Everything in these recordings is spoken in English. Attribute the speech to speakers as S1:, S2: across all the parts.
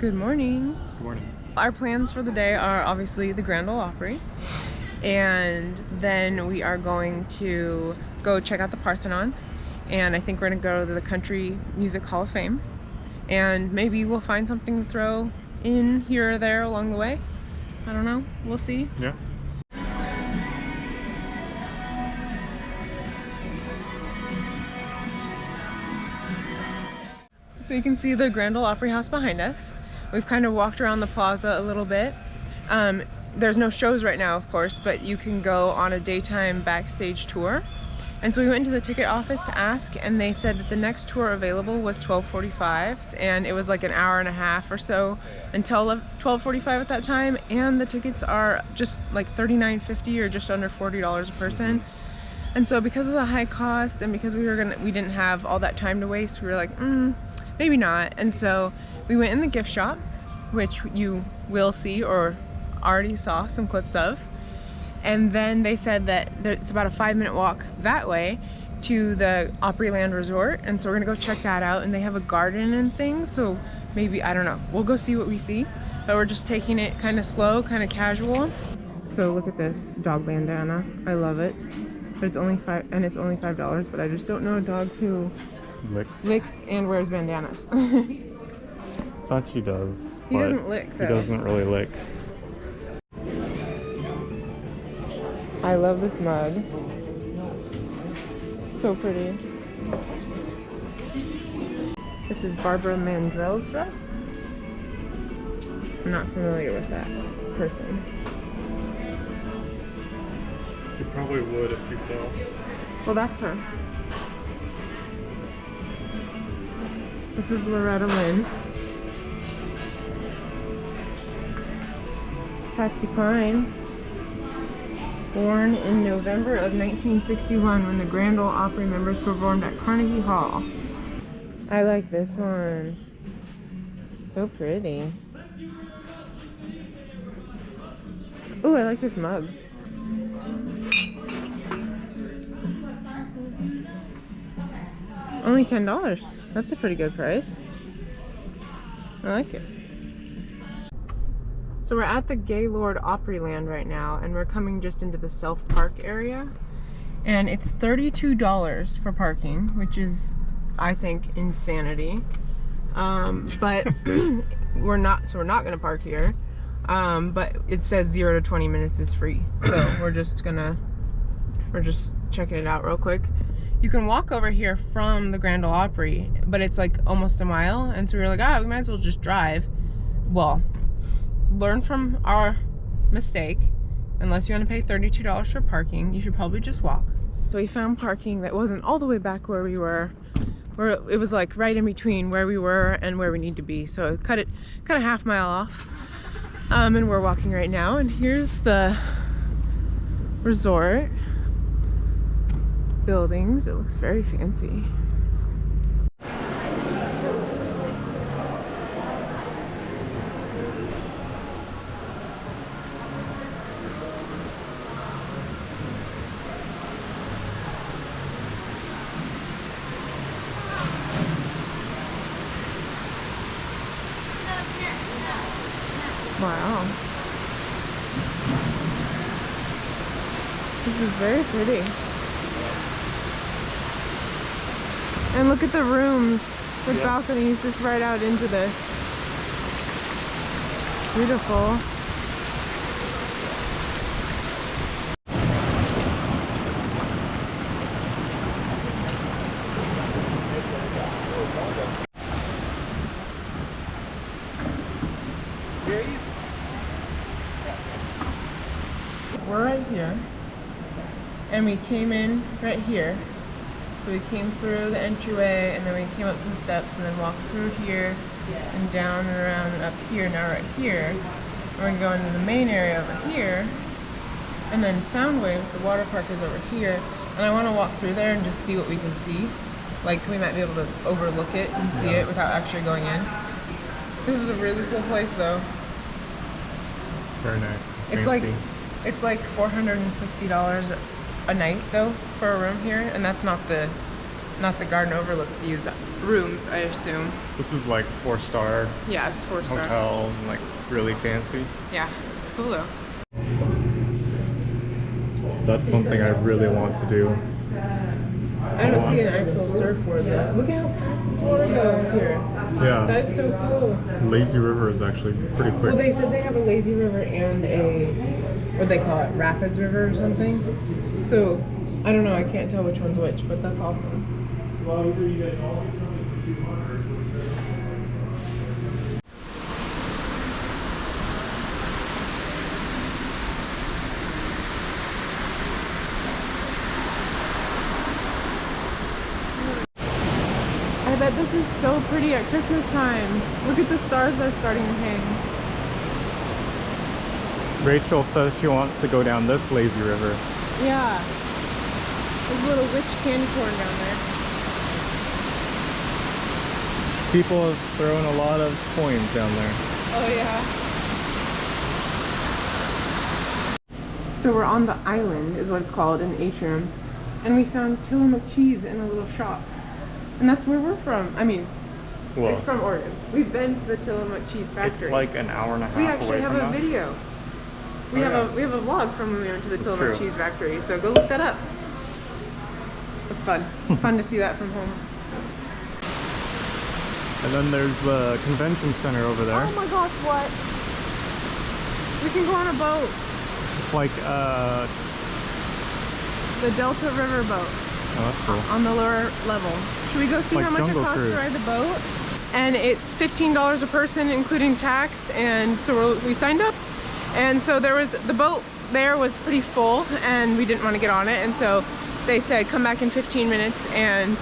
S1: Good morning.
S2: Good morning.
S1: Our plans for the day are obviously the Grand Ole Opry, and then we are going to go check out the Parthenon, and I think we're gonna go to the Country Music Hall of Fame, and maybe we'll find something to throw in here or there along the way. I don't know, we'll see.
S2: Yeah.
S1: So you can see the Grand Ole Opry house behind us. We've kind of walked around the plaza a little bit. There's no shows right now, of course, but you can go on a daytime backstage tour. And so we went into the ticket office to ask, and they said that the next tour available was 12:45, and it was like an hour and a half or so until 12:45 at that time, and the tickets are just like $39.50 or just under $40 a person. And so because of the high cost and because we didn't have all that time to waste, we were like, maybe not. And so we went in the gift shop, which you will see or already saw some clips of. And then they said that it's about a 5-minute walk that way to the Opryland Resort. And so we're gonna go check that out. And they have a garden and things. So maybe, I don't know, we'll go see what we see. But we're just taking it kind of slow, kind of casual. So look at this dog bandana. I love it. But it's only $5, but I just don't know a dog who licks and wears bandanas.
S2: Sachi does.
S1: He doesn't lick though.
S2: He doesn't really lick.
S1: I love this mug. So pretty. This is Barbara Mandrell's dress. I'm not familiar with that person.
S2: You probably would if you saw.
S1: Well, that's her. This is Loretta Lynn. Patsy Cline. Born in November of 1961 when the Grand Ole Opry members performed at Carnegie Hall. I like this one. So pretty. Ooh, I like this mug. Only $10. That's a pretty good price. I like it. So we're at the Gaylord Opryland right now, and we're coming just into the self-park area. And it's $32 for parking, which is, I think, insanity. But we're not gonna park here. But it says 0 to 20 minutes is free. So we're just checking it out real quick. You can walk over here from the Grand Ole Opry, but it's like almost a mile. And so we were like, we might as well just drive. Well, learn from our mistake. Unless you want to pay $32 for parking, you should probably just walk. So we found parking that wasn't all the way back where we were. It was like right in between where we were and where we need to be. So cut a half mile off. And we're walking right now. And here's the resort buildings. It looks very fancy. Wow. This is very pretty. And look at the rooms with balconies just right out into this. Beautiful. We're right here, and we came in right here. So we came through the entryway, and then we came up some steps, and then walked through here, and down and around and up here. Now right here, we're gonna go into the main area over here, and then Soundwaves, the water park, is over here. And I want to walk through there and just see what we can see. Like, we might be able to overlook it and see it without actually going in. This is a really cool place, though.
S2: Very nice.
S1: It's like $460 a night though for a room here, and that's not the Not the garden overlook views rooms, I assume.
S2: This is like 4-star
S1: Yeah, it's 4-star.
S2: hotel, and like really fancy.
S1: Yeah, it's cool though.
S2: That's something I really want to do.
S1: I don't see an actual surfboard though. Look at how fast this water goes here.
S2: Yeah.
S1: That's so cool.
S2: Lazy River is actually pretty quick.
S1: Well, they said they have a lazy river and a, what do they call it, rapids river or something. So, I don't know, I can't tell which one's which, but that's awesome. I bet this is so pretty at Christmas time. Look at the stars that are starting to hang.
S2: Rachel says she wants to go down this lazy river.
S1: Yeah. There's a little witch candy corn down there.
S2: People have thrown a lot of coins down there.
S1: Oh yeah. So we're on the island, is what it's called, in the atrium. And we found Tillamook cheese in a little shop. And that's where we're from. I mean,
S2: Well,
S1: it's from Oregon. We've been to the Tillamook cheese factory.
S2: it's like an hour and a half
S1: we
S2: away
S1: actually have
S2: from
S1: a
S2: us.
S1: video. We
S2: Oh,
S1: have
S2: yeah.
S1: we have a vlog from when we went to the
S2: That's
S1: Tillamook
S2: true.
S1: cheese factory. So go look that up. It's fun. Fun to see that from home.
S2: And then there's the convention center over there.
S1: Oh my gosh, what? We can go on a boat.
S2: It's like,
S1: The Delta River boat.
S2: oh, that's cool.
S1: On the lower level. Should we go see
S2: like
S1: how much it
S2: Jungle
S1: costs
S2: Cruise.
S1: to ride the boat? And it's $15 a person, including tax. And so we signed up. And so there was, the boat there was pretty full and we didn't want to get on it. And so they said, come back in 15 minutes and,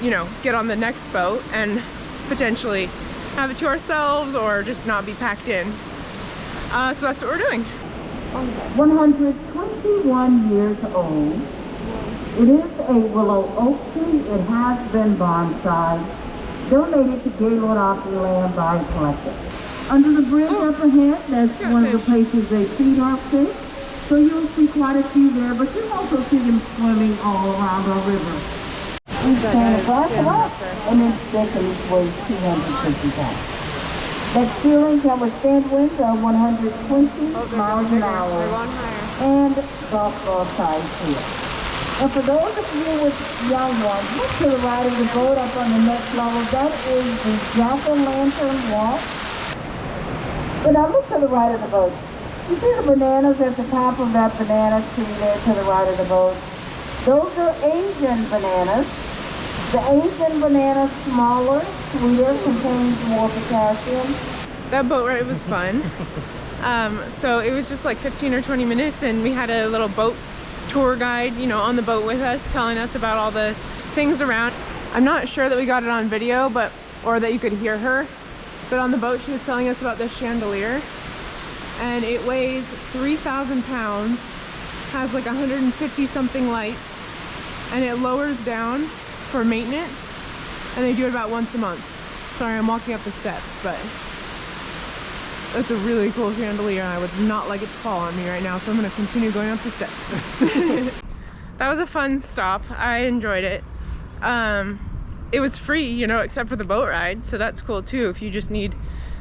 S1: you know, get on the next boat and potentially have it to ourselves or just not be packed in. So that's what we're doing.
S3: 121 years old. It is a willow oak tree. It has been bonsai, donated to Gaylord Opryland by a collector. Under the bridge up ahead, that's one of the places they feed our fish. So you'll see quite a few there, but you'll also see them swimming all around our river. We stand across the rock, and then Stephens weighs 250 pounds. That ceiling can withstand winds of 120 miles an hour and golf ball size here. And for those of you with young ones, look to the right of the boat up on the next level. That is the jack-o'-lantern walk. But now look to the right of the boat. You see the bananas at the top of that banana tree there to the right of the boat? Those are Asian bananas. The Asian banana, smaller, sweeter, contains more potassium.
S1: That boat ride was fun. So it was just like 15 or 20 minutes and we had a little boat tour guide, you know, on the boat with us telling us about all the things around. I'm not sure that we got it on video, or that you could hear her, but on the boat she was telling us about this chandelier and it weighs 3,000 pounds, has like 150 something lights, and it lowers down for maintenance, and they do it about once a month. Sorry, I'm walking up the steps, but it's a really cool chandelier and I would not like it to fall on me right now, so I'm gonna continue going up the steps. That was a fun stop. I enjoyed it. It was free, you know, except for the boat ride, so that's cool too. If you just need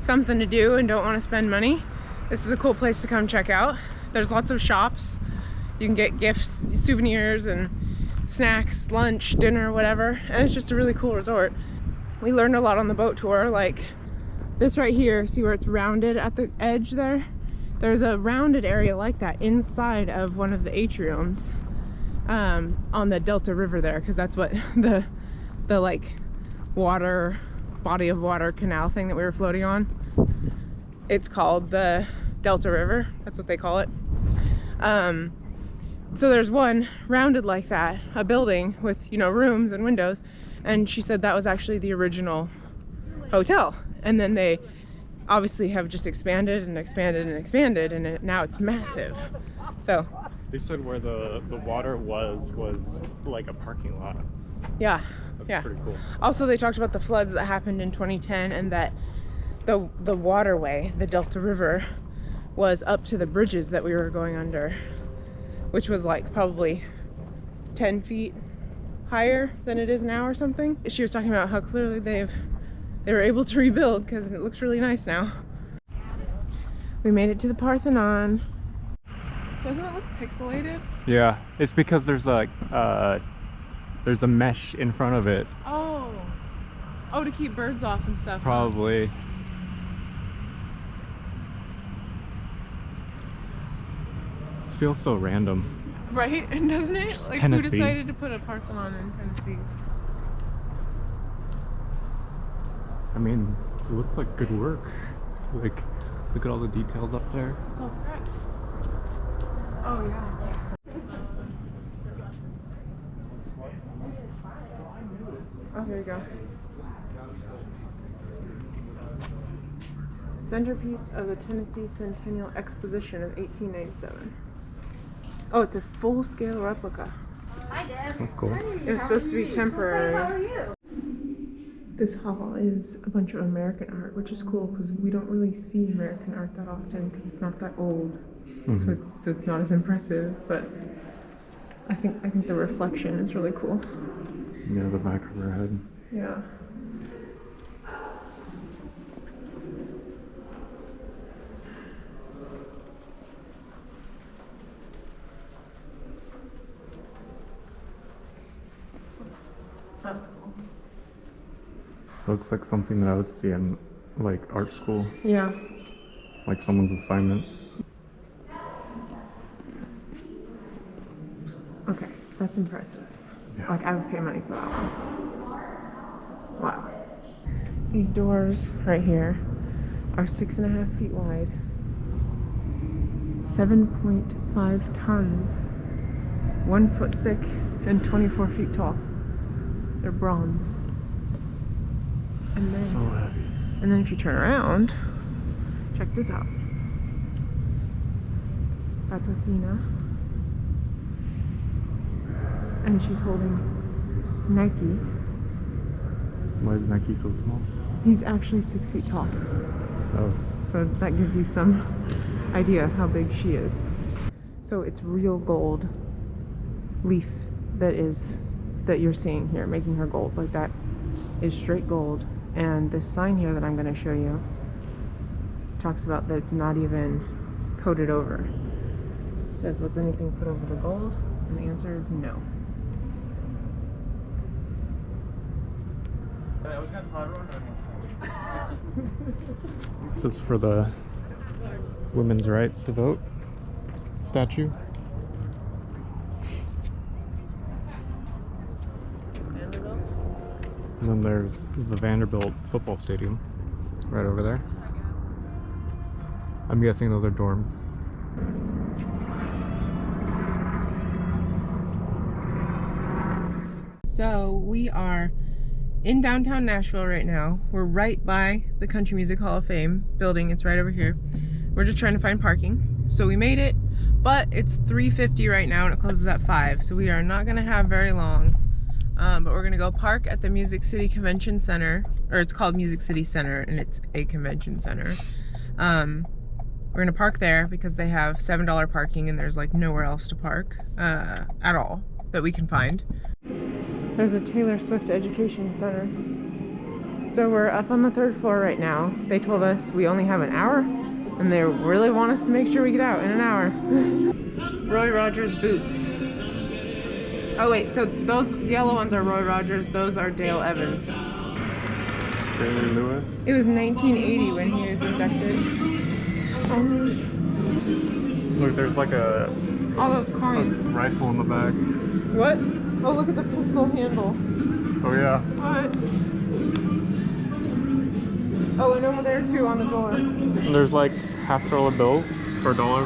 S1: something to do and don't want to spend money, this is a cool place to come check out. There's lots of shops. You can get gifts, souvenirs, and snacks, lunch, dinner, whatever, and it's just a really cool resort. We learned a lot on the boat tour, like this right here, see where it's rounded at the edge there? There's a rounded area like that inside of one of the atriums on the Delta River there, because that's what the like water, body of water canal thing that we were floating on, it's called the Delta River, that's what they call it. So there's one rounded like that, a building with, you know, rooms and windows, and she said that was actually the original hotel, and then they obviously have just expanded and expanded and expanded, and now it's massive. So
S2: They said where the water was like a parking lot.
S1: yeah,
S2: That's
S1: yeah.
S2: pretty cool.
S1: Also, they talked about the floods that happened in 2010 and that the waterway, the Delta River, was up to the bridges that we were going under, which was like probably 10 feet higher than it is now or something. She was talking about how clearly they were able to rebuild because it looks really nice now. We made it to the Parthenon. Doesn't it look pixelated?
S2: Yeah, it's because there's a mesh in front of it.
S1: Oh, to keep birds off and stuff.
S2: Probably. This feels so random.
S1: Right? And doesn't it?
S2: Just
S1: like
S2: Tennessee.
S1: Who decided to put a Parthenon in Tennessee?
S2: I mean, it looks like good work. Like, look at all the details up there.
S1: It's all correct. Oh yeah. Oh, here you go. Centerpiece of the Tennessee Centennial Exposition of 1897. Oh, it's a full-scale replica.
S4: Hi, Deb.
S2: That's cool.
S1: It was supposed to be temporary.
S4: How are you?
S1: This hall is a bunch of American art, which is cool because we don't really see American art that often because it's not that old. So it's not as impressive, but I think the reflection is really cool.
S2: Yeah, the back of her head.
S1: Yeah. That's cool.
S2: Looks like something that I would see in like art school,
S1: Yeah.
S2: like someone's assignment.
S1: Okay, that's impressive.
S2: Yeah.
S1: Like, I would pay money for that one. Wow. These doors right here are 6.5 feet wide, 7.5 tons, 1 foot thick, and 24 feet tall. They're bronze. And
S2: So
S1: then,
S2: heavy.
S1: and then if you turn around, check this out. That's Athena. And she's holding Nike.
S2: Why is Nike so small?
S1: He's actually 6 feet tall.
S2: Oh.
S1: So that gives you some idea of how big she is. So it's real gold leaf that you're seeing here, making her gold. Like, that is straight gold. And this sign here that I'm going to show you talks about that it's not even coated over. It says, "What's anything put over the gold?" And the answer is no.
S2: This is for the women's rights to vote statue. And then there's the Vanderbilt football stadium right over there. I'm guessing those are dorms.
S1: So we are in downtown Nashville right now. We're right by the Country Music Hall of Fame building. It's right over here. We're just trying to find parking. So we made it, but it's 3:50 right now and it closes at 5. So we are not gonna have very long. But we're gonna go park at the Music City Convention Center, or it's called Music City Center and it's a convention center. We're gonna park there because they have $7 parking and there's like nowhere else to park at all that we can find. There's a Taylor Swift Education Center. So we're up on the 3rd floor right now. They told us we only have an hour and they really want us to make sure we get out in an hour. Roy Rogers boots. Oh wait, so those yellow ones are Roy Rogers, those are Dale Evans.
S2: Taylor Lewis.
S1: It was 1980 when he was inducted.
S2: Look, there's like
S1: All those coins.
S2: rifle in the back.
S1: What? Oh, look at the pistol handle.
S2: Oh yeah.
S1: What? Oh, and over there too on the door.
S2: And there's like $50 bills or dollar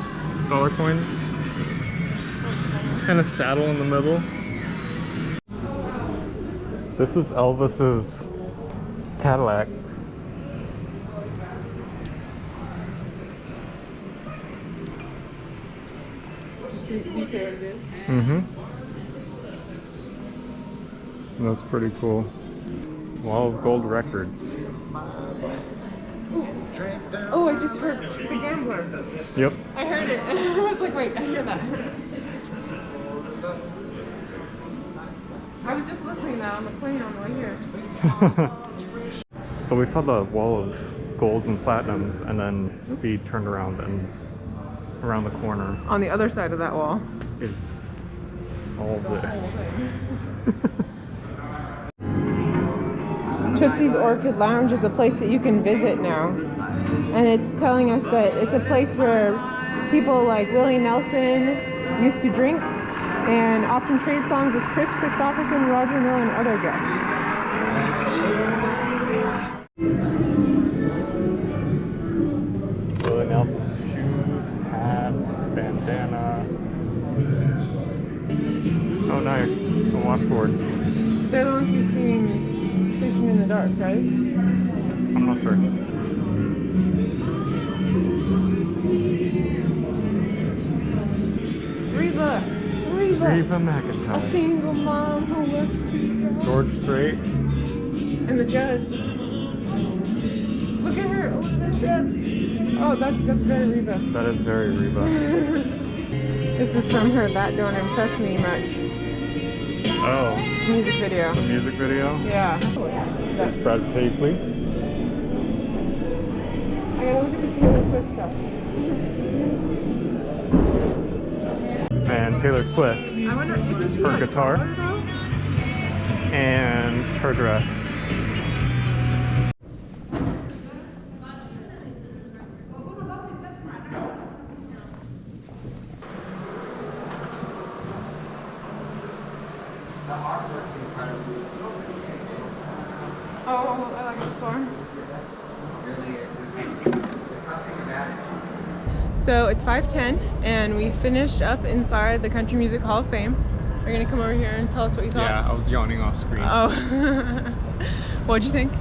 S2: coins.
S1: That's funny.
S2: And a saddle in the middle. This is Elvis's Cadillac.
S1: Did you say what it is?
S2: Mm-hmm. That's pretty cool. Wall of Gold Records.
S1: Oh, I just heard The Gambler.
S2: Yep.
S1: I heard it. I was like, wait, I hear that. I was just listening to that on the plane on the way here.
S2: So we saw the wall of golds and platinums, and then we turned around, and around the corner
S1: On the other side of that wall.
S2: is all this.
S1: Tootsie's Orchid Lounge is a place that you can visit now. And it's telling us that it's a place where people like Willie Nelson used to drink and often traded songs with Chris Christopherson, Roger Miller, and other guests.
S2: Willie Nelson's shoes, hat, bandana. Oh, nice. A washboard.
S1: They're the ones we've seen fishing in the dark, right?
S2: I'm not sure.
S1: Reba
S2: McIntyre.
S1: a single mom who works to
S2: George Strait.
S1: and the judge. Look at her. Oh, that dress. Oh, that's very Reba.
S2: That is very Reba.
S1: This is from her That Don't Impress Me Much
S2: Oh,
S1: music video.
S2: the music video.
S1: Yeah.
S2: There's Brad Paisley.
S1: I gotta look at the Taylor Swift stuff.
S2: And Taylor Swift.
S1: I wonder, isn't she
S2: Her
S1: like
S2: guitar.
S1: taller, though?
S2: And her dress.
S1: Oh, I like the store. So it's 5:10 and we finished up inside the Country Music Hall of Fame. Are you gonna come over here and tell us what you thought?
S4: Yeah, I was yawning off screen.
S1: Oh. What'd you think?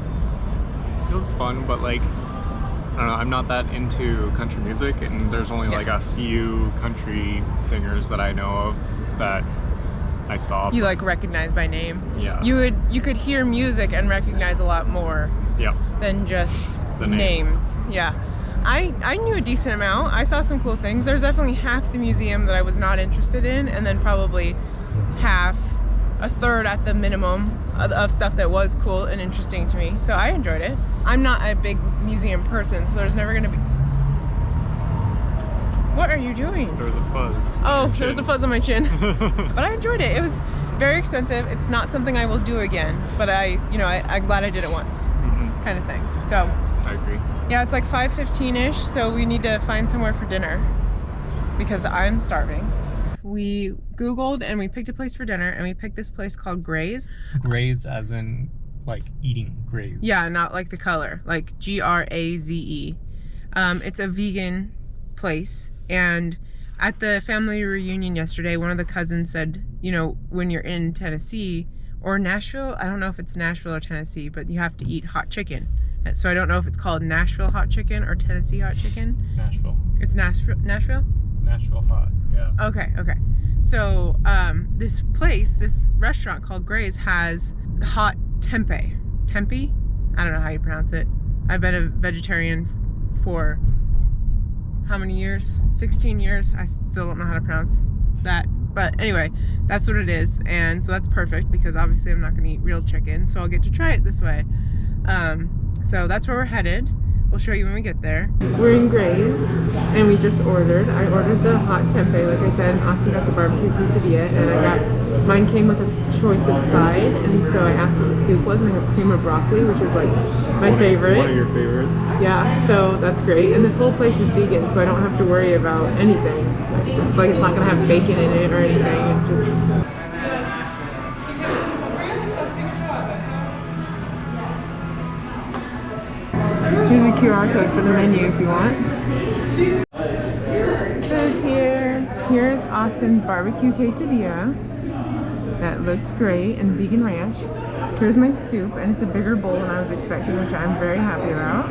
S4: It was fun, but like, I don't know, I'm not that into country music, and there's only like a few country singers that I know of that I saw.
S1: You like recognize by name.
S4: Yeah.
S1: You could hear music and recognize a lot more
S4: Yeah.
S1: than just
S4: The name.
S1: names. Yeah. I knew a decent amount. I saw some cool things. There's definitely half the museum that I was not interested in, and then probably a third at the minimum of stuff that was cool and interesting to me. So I enjoyed it. I'm not a big museum person, so there's never gonna be... What are you doing?
S4: There was a fuzz.
S1: Oh, there was a fuzz on my chin. But I enjoyed it. It was very expensive. It's not something I will do again, but I'm glad I did it once, kind of thing. So
S4: I agree.
S1: yeah, it's like 5:15-ish, so we need to find somewhere for dinner because I'm starving. We Googled and we picked a place for dinner, and we picked this place called Graze.
S4: Graze as in like eating graze.
S1: Yeah, not like the color, like Graze. It's a vegan place, and at the family reunion yesterday, one of the cousins said, you know, when you're in Tennessee or Nashville, I don't know if it's Nashville or Tennessee, but you have to eat hot chicken. So I don't know if it's called Nashville hot chicken or Tennessee hot chicken.
S4: It's Nashville.
S1: It's Nashville?
S4: Nashville hot, yeah.
S1: Okay. So this restaurant called Graze has hot tempeh. Tempeh? I don't know how you pronounce it. I've been a vegetarian for how many years? 16 years. I still don't know how to pronounce that. But anyway, that's what it is. And so that's perfect because obviously I'm not going to eat real chicken. So I'll get to try it this way. So that's where we're headed. We'll show you when we get there. We're in Graze, and we just ordered. I ordered the hot tempeh, like I said, and Austin got the barbecue quesadilla, and mine came with a choice of side, and so I asked what the soup was, and I got cream of broccoli, which is like my favorite.
S2: One of your favorites.
S1: Yeah, so that's great. And this whole place is vegan, so I don't have to worry about anything. Like it's not gonna have bacon in it or anything. It's just... Here's a QR code for the menu if you want. So it's here. Here's Austin's barbecue quesadilla. That looks great, and vegan ranch. Here's my soup, and it's a bigger bowl than I was expecting, which I'm very happy about.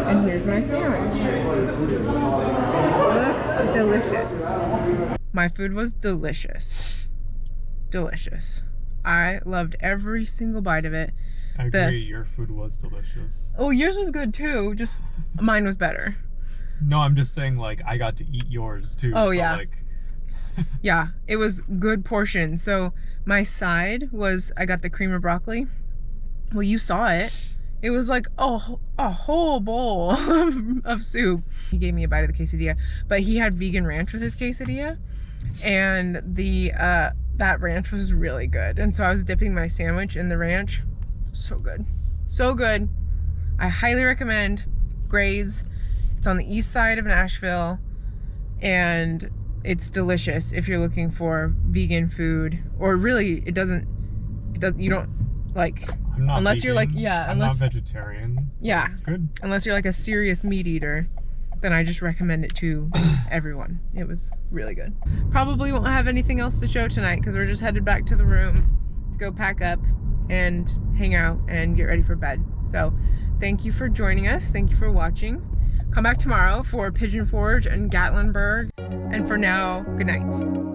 S1: And here's my sandwich. Looks delicious. My food was delicious. Delicious. I loved every single bite of it.
S4: I agree, your food was delicious.
S1: Oh, yours was good too, just mine was better.
S4: No, I'm just saying, like, I got to eat yours too.
S1: Oh,
S4: so,
S1: yeah.
S4: Like,
S1: Yeah, it was good portion. So my side was, I got the cream of broccoli. Well, you saw it. It was like a whole bowl of soup. He gave me a bite of the quesadilla, but he had vegan ranch with his quesadilla, and the that ranch was really good. And so I was dipping my sandwich in the ranch. So good, so good. I highly recommend Graze. It's on the east side of Nashville, and it's delicious if you're looking for vegan food, or really you don't like,
S2: I'm not
S1: unless
S2: vegan.
S1: you're like, yeah,
S2: I'm not vegetarian.
S1: Yeah,
S2: it's good.
S1: Unless you're like a serious meat eater, then I just recommend it to everyone. It was really good. Probably won't have anything else to show tonight because we're just headed back to the room to go pack up and hang out and get ready for bed. So thank you for joining us. Thank you for watching. Come back tomorrow for Pigeon Forge and Gatlinburg. And for now, good night.